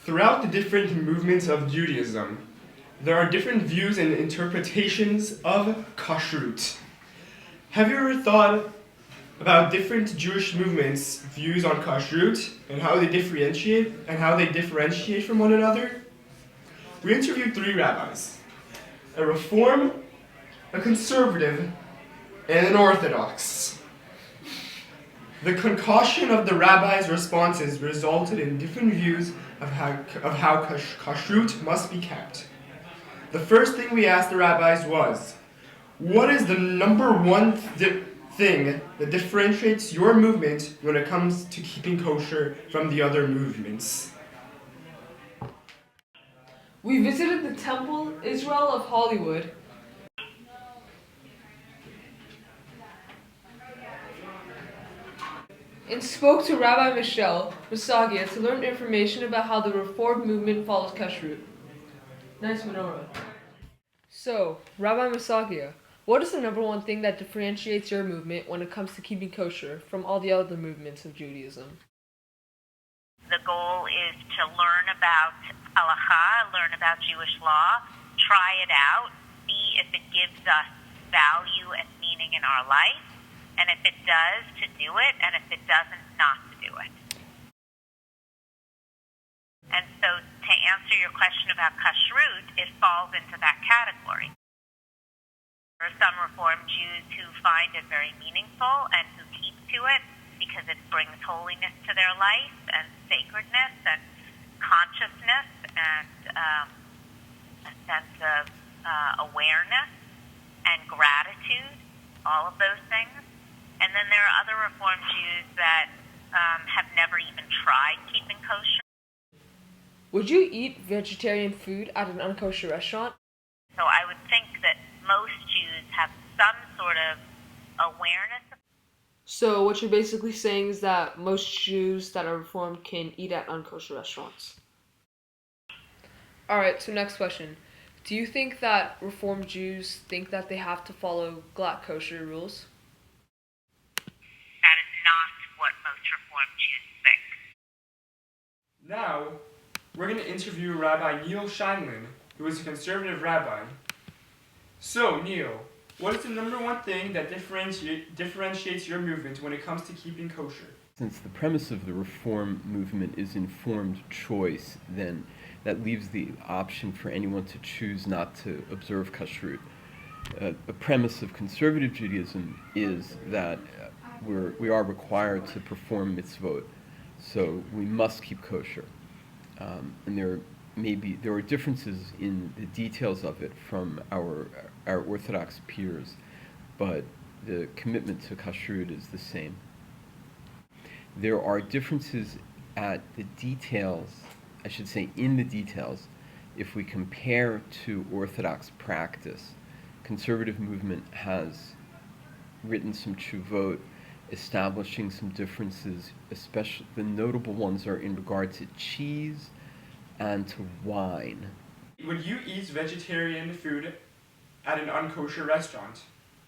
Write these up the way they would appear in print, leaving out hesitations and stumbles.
Throughout the different movements of Judaism, there are different views and interpretations of Kashrut. Have you ever thought about different Jewish movements' views on Kashrut and how they differentiate from one another? We interviewed 3 rabbis: a Reform, a Conservative, and an Orthodox. The concoction of the rabbis' responses resulted in different views of how Kashrut must be kept. The first thing we asked the rabbis was, what is the number one thing that differentiates your movement when it comes to keeping kosher from the other movements? We visited the Temple Israel of Hollywood and spoke to Rabbi Michelle Masagia to learn information about how the Reformed movement follows Kashrut. Nice menorah. So, Rabbi Masagia, what is the number one thing that differentiates your movement when it comes to keeping kosher from all the other movements of Judaism? The goal is to learn about halacha, learn about Jewish law, try it out, see if it gives us value and meaning in our life, and if it does, to do it, and if it doesn't, not to do it. And so to answer your question about Kashrut, it falls into that category. There are some Reformed Jews who find it very meaningful and who keep to it because it brings holiness to their life and sacredness and consciousness and a sense of awareness and gratitude, all of those things. And then there are other Reformed Jews that have never even tried keeping kosher. Would you eat vegetarian food at an unkosher restaurant? So I would think that most Jews have some sort of awareness. So what you're basically saying is that most Jews that are Reformed can eat at unkosher restaurants. Alright, so next question. Do you think that Reformed Jews think that they have to follow glatt kosher rules? That is not what most Reformed Jews think. Now, we're going to interview Rabbi Neil Scheinlin, who is a conservative rabbi. So, Neil, what is the number one thing that differentiates your movement when it comes to keeping kosher? Since the premise of the Reform movement is informed choice, then that leaves the option for anyone to choose not to observe Kashrut. A premise of conservative Judaism is that we are required to perform mitzvot, so we must keep kosher. And there are differences in the details of it from our Orthodox peers, but the commitment to Kashrut is the same. There are differences at the details, I should say in the details, if we compare to Orthodox practice. Conservative movement has written some tshuvot establishing some differences, especially the notable ones are in regard to cheese and to wine. Would you eat vegetarian food at an unkosher restaurant?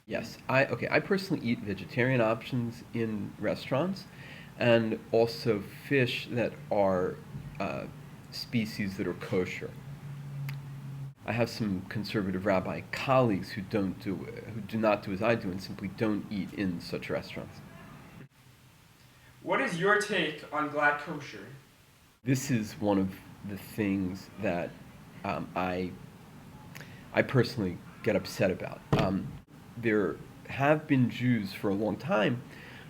Yes, I personally eat vegetarian options in restaurants, and also fish that are species that are kosher. I have some conservative rabbi colleagues who do not do as I do and simply don't eat in such restaurants. What is your take on glatt kosher? This is one of the things that I personally get upset about. There have been Jews for a long time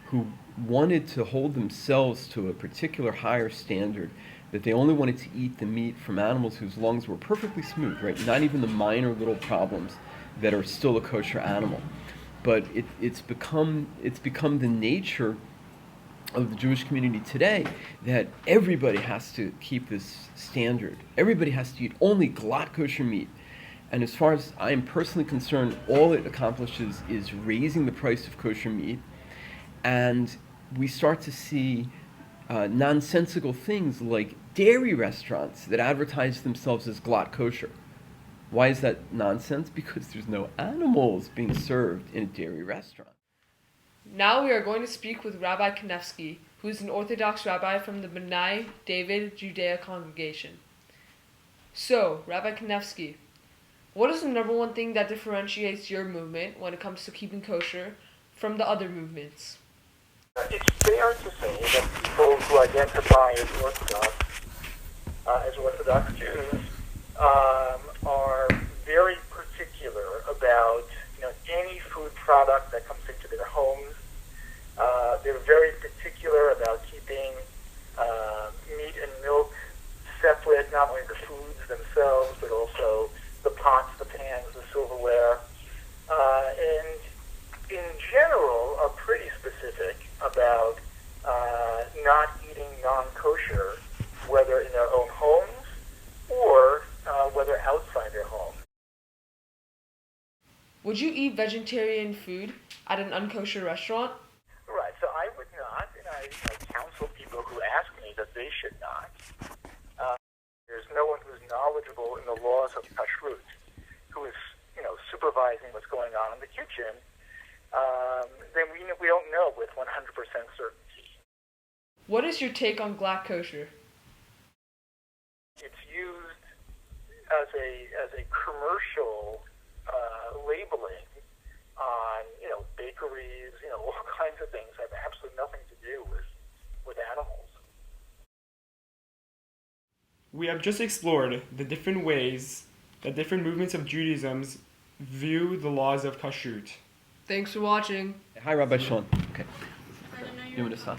who wanted to hold themselves to a particular higher standard, that they only wanted to eat the meat from animals whose lungs were perfectly smooth, right? Not even the minor little problems that are still a kosher animal. But it's become the nature of the Jewish community today that everybody has to keep this standard. Everybody has to eat only glatt kosher meat. And as far as I am personally concerned, all it accomplishes is raising the price of kosher meat, and we start to see nonsensical things like dairy restaurants that advertise themselves as glatt kosher. Why is that nonsense? Because there's no animals being served in a dairy restaurant. Now we are going to speak with Rabbi Kanevsky, who is an Orthodox rabbi from the B'nai David Judea congregation. So, Rabbi Kanevsky, what is the number one thing that differentiates your movement when it comes to keeping kosher from the other movements? It's fair to say that people who identify as Orthodox Jews, are very particular about any food product that comes into their homes. They're very particular about keeping meat and milk separate, not only the foods themselves, but also the pots, the pans, the silverware, and in general are pretty specific about not eating non-kosher, whether in their own homes or whether outside their home. Would you eat vegetarian food at an unkosher restaurant? Right, so I would not, and I counsel people who ask me that they should not. There's no one who's knowledgeable in the laws of Kashrut who is, supervising what's going on in the kitchen. Then we don't know with 100% certainty. What is your take on black kosher? It's used as a commercial labeling on bakeries, all kinds of things that have absolutely nothing to do with animals. We have just explored the different ways that different movements of Judaism view the laws of Kashrut. Thanks for watching. Hi, Rabbi Sean. Okay. You want to stop?